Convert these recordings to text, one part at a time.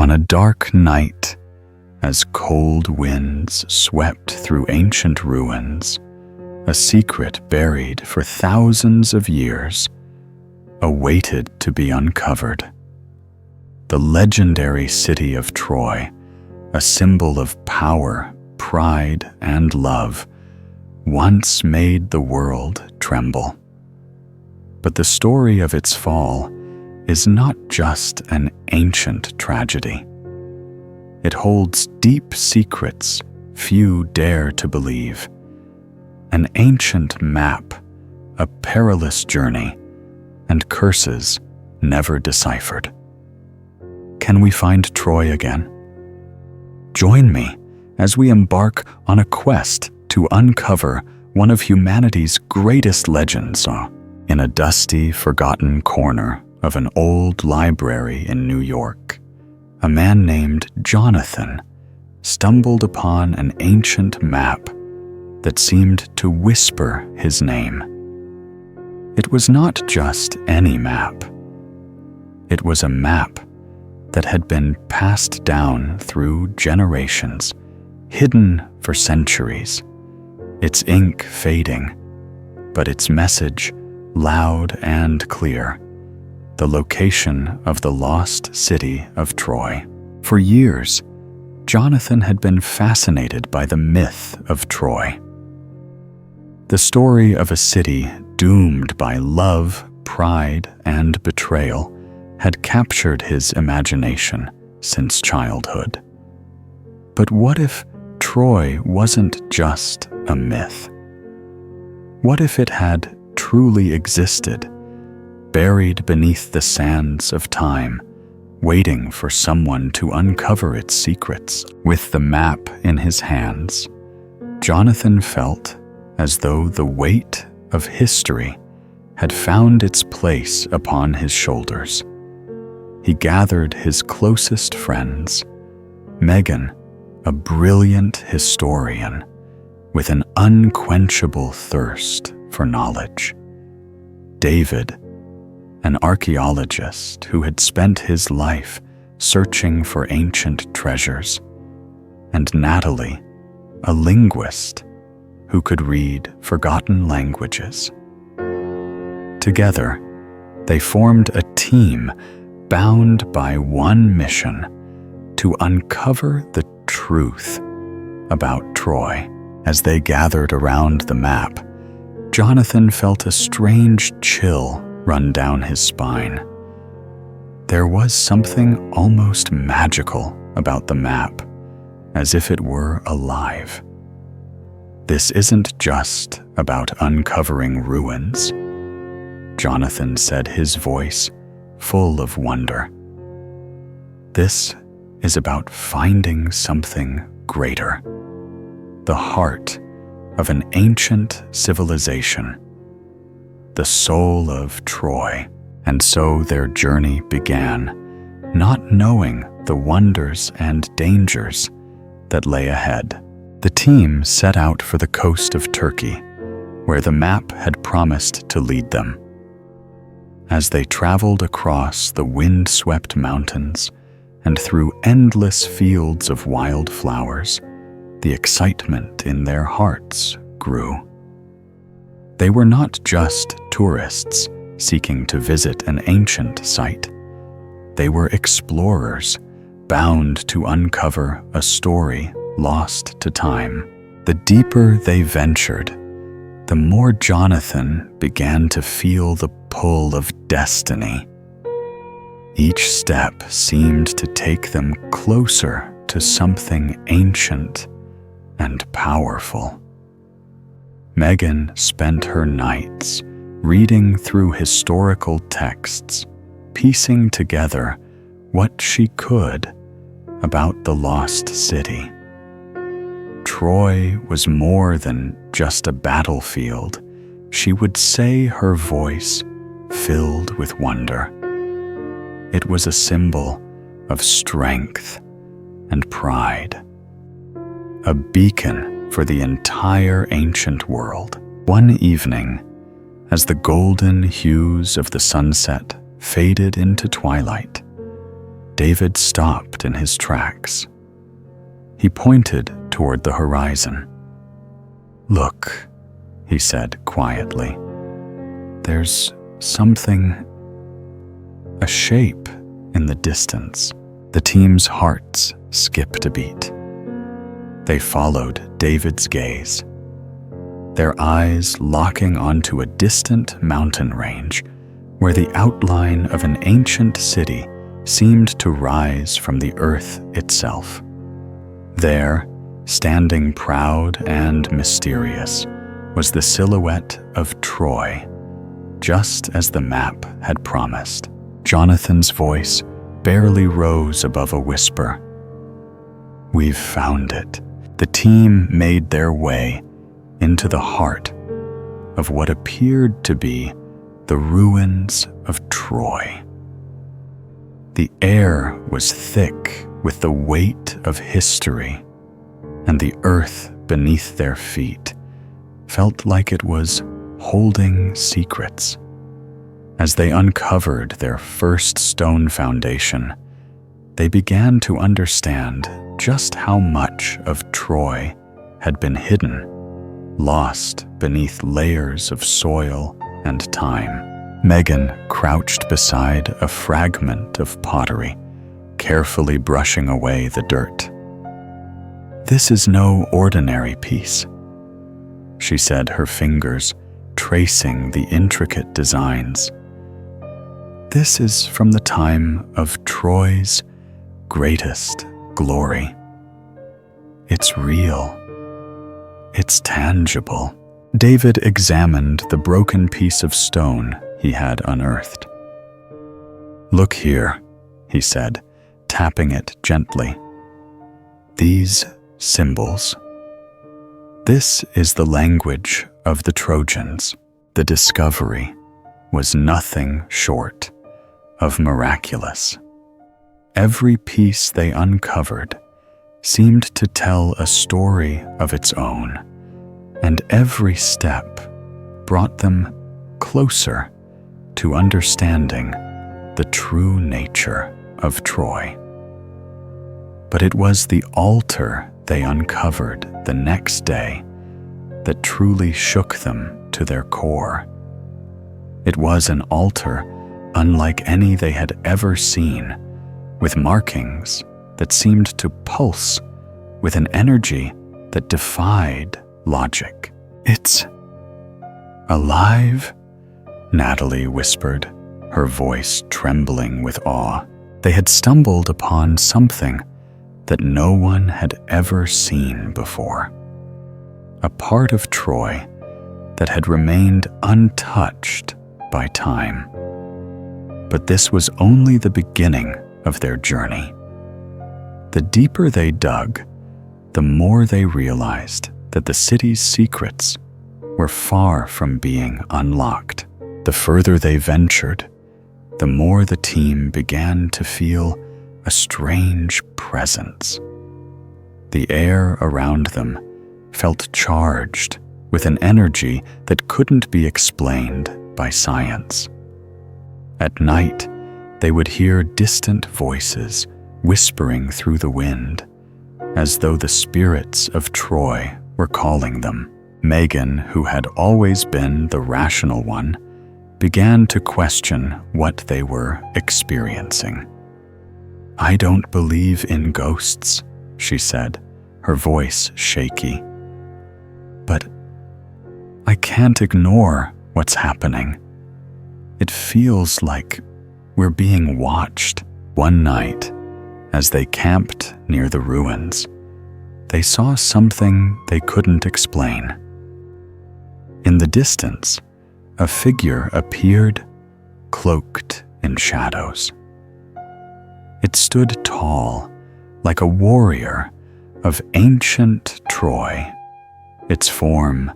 On a dark night, as cold winds swept through ancient ruins, a secret buried for thousands of years awaited to be uncovered. The legendary city of Troy, a symbol of power, pride, and love, once made the world tremble. But the story of its fall is not just an ancient tragedy. It holds deep secrets few dare to believe. An ancient map, a perilous journey, and curses never deciphered. Can we find Troy again? Join me as we embark on a quest to uncover one of humanity's greatest legends. In a dusty, forgotten corner of an old library in New York, a man named Jonathan stumbled upon an ancient map that seemed to whisper his name. It was not just any map. It was a map that had been passed down through generations, hidden for centuries, its ink fading, but its message loud and clear: the location of the lost city of Troy. For years, Jonathan had been fascinated by the myth of Troy. The story of a city doomed by love, pride, and betrayal had captured his imagination since childhood. But what if Troy wasn't just a myth? What if it had truly existed, buried beneath the sands of time, waiting for someone to uncover its secrets? With the map in his hands, Jonathan felt as though the weight of history had found its place upon his shoulders. He gathered his closest friends, Megan, a brilliant historian with an unquenchable thirst for knowledge, David, an archaeologist who had spent his life searching for ancient treasures, and Natalie, a linguist who could read forgotten languages. Together, they formed a team bound by one mission: to uncover the truth about Troy. As they gathered around the map, Jonathan felt a strange chill run down his spine. There was something almost magical about the map, as if it were alive. This isn't just about uncovering ruins, Jonathan said, his voice full of wonder. This is about finding something greater, the heart of an ancient civilization, the soul of Troy. And so their journey began, not knowing the wonders and dangers that lay ahead. The team set out for the coast of Turkey, where the map had promised to lead them. As they traveled across the wind-swept mountains and through endless fields of wildflowers, the excitement in their hearts grew. They were not just tourists seeking to visit an ancient site. They were explorers, bound to uncover a story lost to time. The deeper they ventured, the more Jonathan began to feel the pull of destiny. Each step seemed to take them closer to something ancient and powerful. Megan spent her nights reading through historical texts, piecing together what she could about the lost city. Troy was more than just a battlefield, she would say, her voice filled with wonder. It was a symbol of strength and pride, a beacon for the entire ancient world. One evening, as the golden hues of the sunset faded into twilight, David stopped in his tracks. He pointed toward the horizon. "Look," he said quietly. "There's something, a shape in the distance." The team's hearts skipped a beat. They followed David's gaze, their eyes locking onto a distant mountain range where the outline of an ancient city seemed to rise from the earth itself. There, standing proud and mysterious, was the silhouette of Troy, just as the map had promised. Jonathan's voice barely rose above a whisper. "We've found it." The team made their way into the heart of what appeared to be the ruins of Troy. The air was thick with the weight of history, and the earth beneath their feet felt like it was holding secrets. As they uncovered their first stone foundation, they began to understand just how much of Troy had been hidden, lost beneath layers of soil and time. Megan crouched beside a fragment of pottery, carefully brushing away the dirt. "This is no ordinary piece," she said, her fingers tracing the intricate designs. "This is from the time of Troy's greatest glory. It's real. It's tangible." David examined the broken piece of stone he had unearthed. "Look here," he said, tapping it gently. "These symbols. This is the language of the Trojans." The discovery was nothing short of miraculous. Every piece they uncovered seemed to tell a story of its own, and every step brought them closer to understanding the true nature of Troy. But it was the altar they uncovered the next day that truly shook them to their core. It was an altar unlike any they had ever seen, with markings that seemed to pulse with an energy that defied logic. "It's alive?" Natalie whispered, her voice trembling with awe. They had stumbled upon something that no one had ever seen before. A part of Troy that had remained untouched by time. But this was only the beginning of their journey. The deeper they dug, the more they realized that the city's secrets were far from being unlocked. The further they ventured, the more the team began to feel a strange presence. The air around them felt charged with an energy that couldn't be explained by science. At night, they would hear distant voices whispering through the wind, as though the spirits of Troy were calling them. Megan, who had always been the rational one, began to question what they were experiencing. "I don't believe in ghosts," she said, her voice shaky. "But I can't ignore what's happening. It feels like we're being watched." One night, as they camped near the ruins, they saw something they couldn't explain. In the distance, a figure appeared, cloaked in shadows. It stood tall, like a warrior of ancient Troy, its form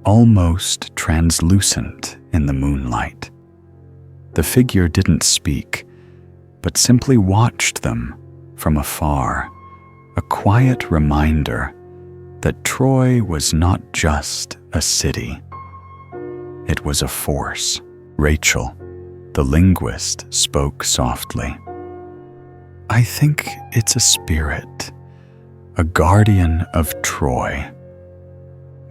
almost translucent in the moonlight. The figure didn't speak, but simply watched them from afar, a quiet reminder that Troy was not just a city. It was a force. Rachel, the linguist, spoke softly. I think it's a spirit, a guardian of Troy.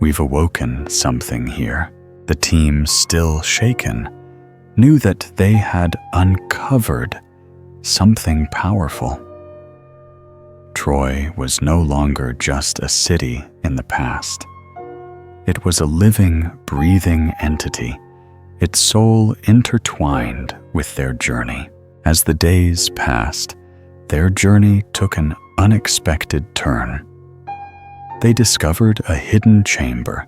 We've awoken something here. The team, still shaken, knew that they had uncovered something powerful. Troy was no longer just a city in the past. It was a living, breathing entity, its soul intertwined with their journey. As the days passed, their journey took an unexpected turn. They discovered a hidden chamber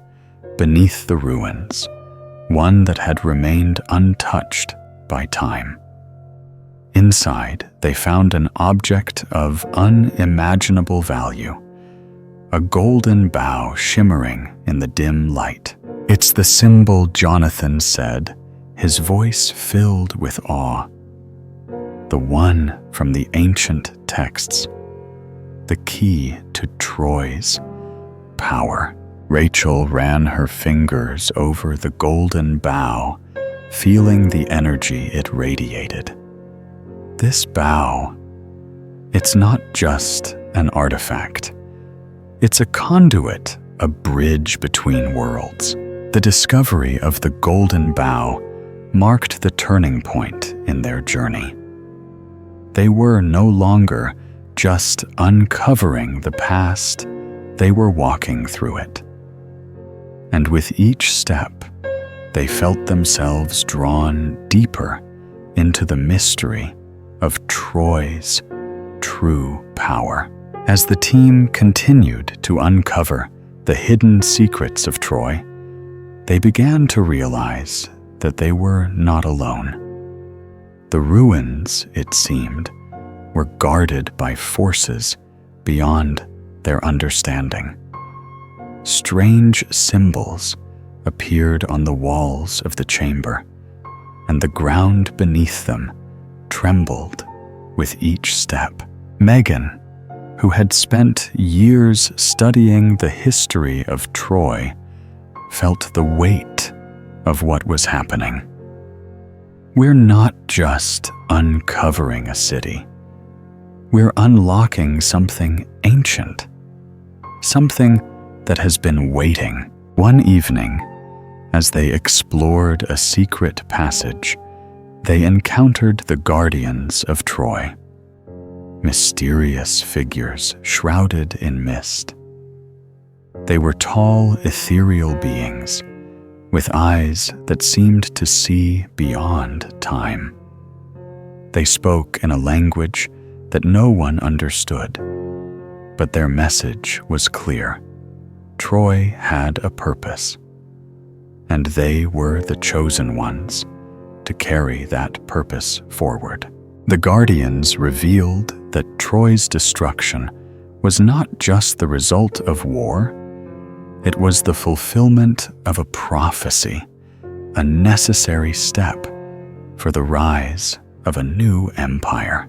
beneath the ruins, one that had remained untouched by time. Inside, they found an object of unimaginable value, a golden bow shimmering in the dim light. "It's the symbol," Jonathan said, his voice filled with awe. "The one from the ancient texts, the key to Troy's power." Rachel ran her fingers over the golden bow, feeling the energy it radiated. This bow, it's not just an artifact. It's a conduit, a bridge between worlds. The discovery of the golden bow marked the turning point in their journey. They were no longer just uncovering the past, they were walking through it. And with each step, they felt themselves drawn deeper into the mystery of Troy's true power. As the team continued to uncover the hidden secrets of Troy, they began to realize that they were not alone. The ruins, it seemed, were guarded by forces beyond their understanding. Strange symbols appeared on the walls of the chamber, and the ground beneath them trembled with each step. Megan, who had spent years studying the history of Troy, felt the weight of what was happening. We're not just uncovering a city. We're unlocking something ancient, something that has been waiting. One evening, as they explored a secret passage, they encountered the guardians of Troy, mysterious figures shrouded in mist. They were tall, ethereal beings, with eyes that seemed to see beyond time. They spoke in a language that no one understood, but their message was clear. Troy had a purpose, and they were the chosen ones to carry that purpose forward. The Guardians revealed that Troy's destruction was not just the result of war, it was the fulfillment of a prophecy, a necessary step for the rise of a new empire.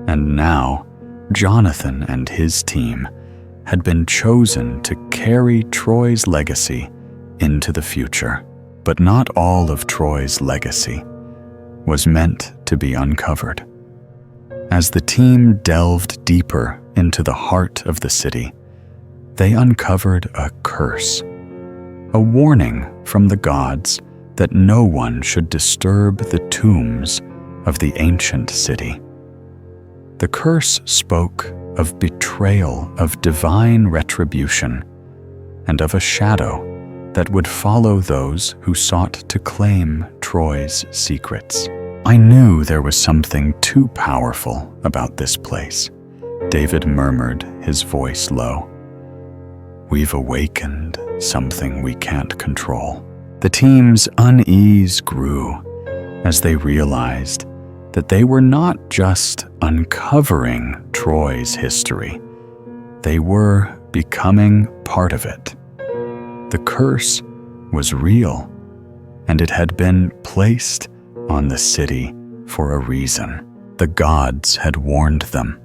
And now, Jonathan and his team had been chosen to carry Troy's legacy into the future. But not all of Troy's legacy was meant to be uncovered. As the team delved deeper into the heart of the city, they uncovered a curse, a warning from the gods that no one should disturb the tombs of the ancient city. The curse spoke of betrayal, of divine retribution, and of a shadow that would follow those who sought to claim Troy's secrets. I knew there was something too powerful about this place, David murmured, his voice low. We've awakened something we can't control. The team's unease grew as they realized that they were not just uncovering Troy's history, they were becoming part of it. The curse was real, and it had been placed on the city for a reason. The gods had warned them,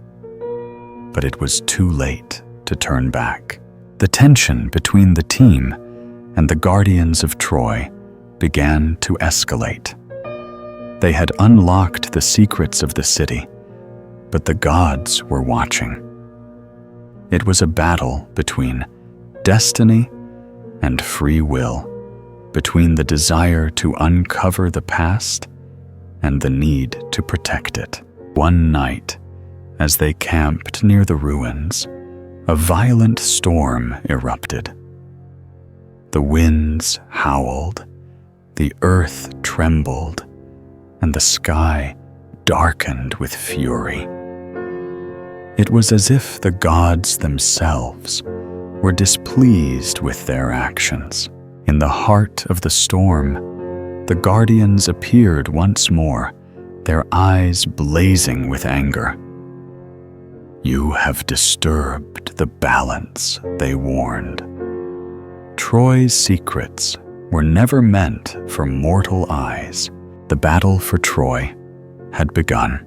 but it was too late to turn back. The tension between the team and the guardians of Troy began to escalate. They had unlocked the secrets of the city, but the gods were watching. It was a battle between destiny and free will, between the desire to uncover the past and the need to protect it. One night, as they camped near the ruins, a violent storm erupted. The winds howled, the earth trembled, and the sky darkened with fury. It was as if the gods themselves were displeased with their actions. In the heart of the storm, the guardians appeared once more, their eyes blazing with anger. "You have disturbed the balance," they warned. Troy's secrets were never meant for mortal eyes. The battle for Troy had begun.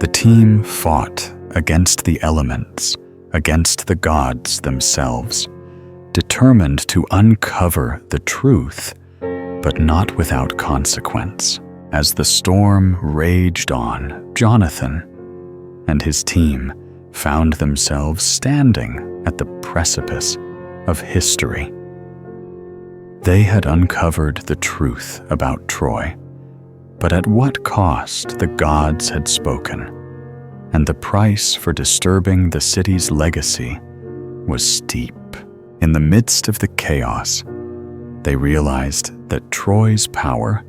The team fought against the elements, against the gods themselves, determined to uncover the truth, but not without consequence. As the storm raged on, Jonathan and his team found themselves standing at the precipice of history. They had uncovered the truth about Troy, but at what cost the gods had spoken, and the price for disturbing the city's legacy was steep. In the midst of the chaos, they realized that Troy's power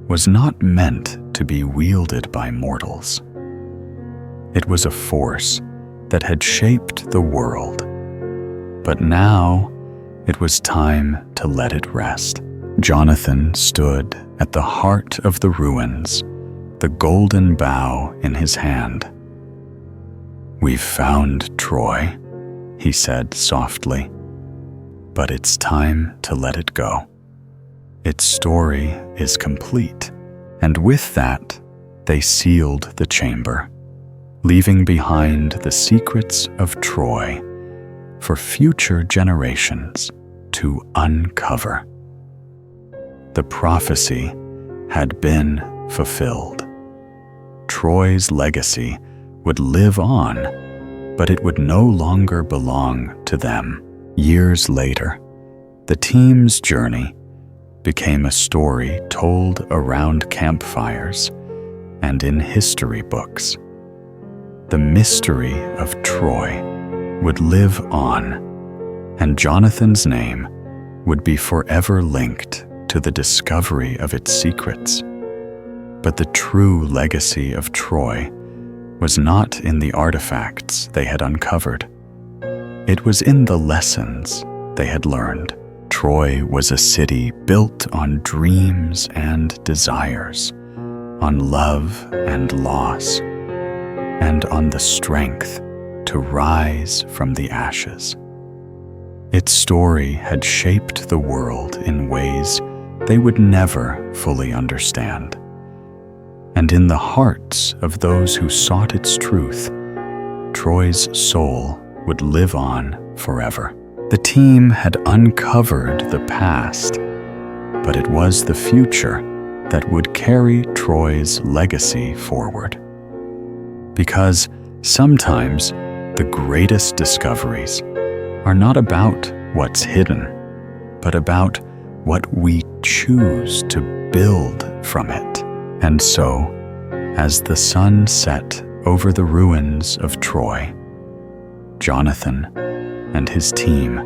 was not meant to be wielded by mortals. It was a force that had shaped the world, but now it was time to let it rest. Jonathan stood at the heart of the ruins, the golden bow in his hand. "We've found Troy," he said softly, "but it's time to let it go. Its story is complete." And with that, they sealed the chamber, leaving behind the secrets of Troy for future generations to uncover. The prophecy had been fulfilled. Troy's legacy would live on, but it would no longer belong to them. Years later, the team's journey became a story told around campfires and in history books. The mystery of Troy would live on, and Jonathan's name would be forever linked to the discovery of its secrets. But the true legacy of Troy was not in the artifacts they had uncovered. It was in the lessons they had learned. Troy was a city built on dreams and desires, on love and loss, and on the strength to rise from the ashes. Its story had shaped the world in ways they would never fully understand. And in the hearts of those who sought its truth, Troy's soul would live on forever. The team had uncovered the past, but it was the future that would carry Troy's legacy forward. Because sometimes the greatest discoveries are not about what's hidden, but about what we choose to build from it. And so, as the sun set over the ruins of Troy, Jonathan and his team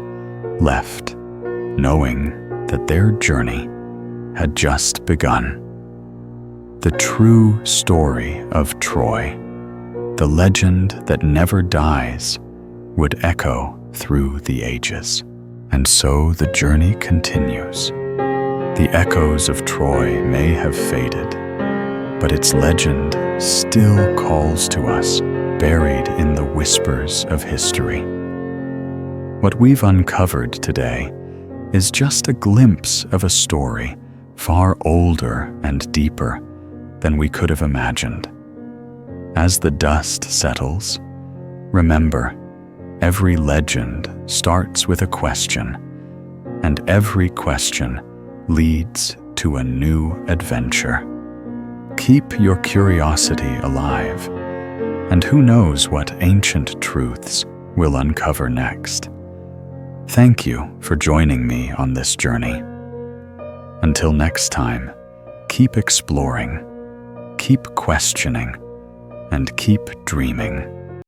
left, knowing that their journey had just begun. The true story of Troy, the legend that never dies, would echo through the ages. And so the journey continues. The echoes of Troy may have faded, but its legend still calls to us, buried in the whispers of history. What we've uncovered today is just a glimpse of a story far older and deeper than we could have imagined. As the dust settles, remember, every legend starts with a question, and every question leads to a new adventure. Keep your curiosity alive, And who knows what ancient truths we'll uncover next. Thank you for joining me on this journey. Until next time, keep exploring, keep questioning, and keep dreaming.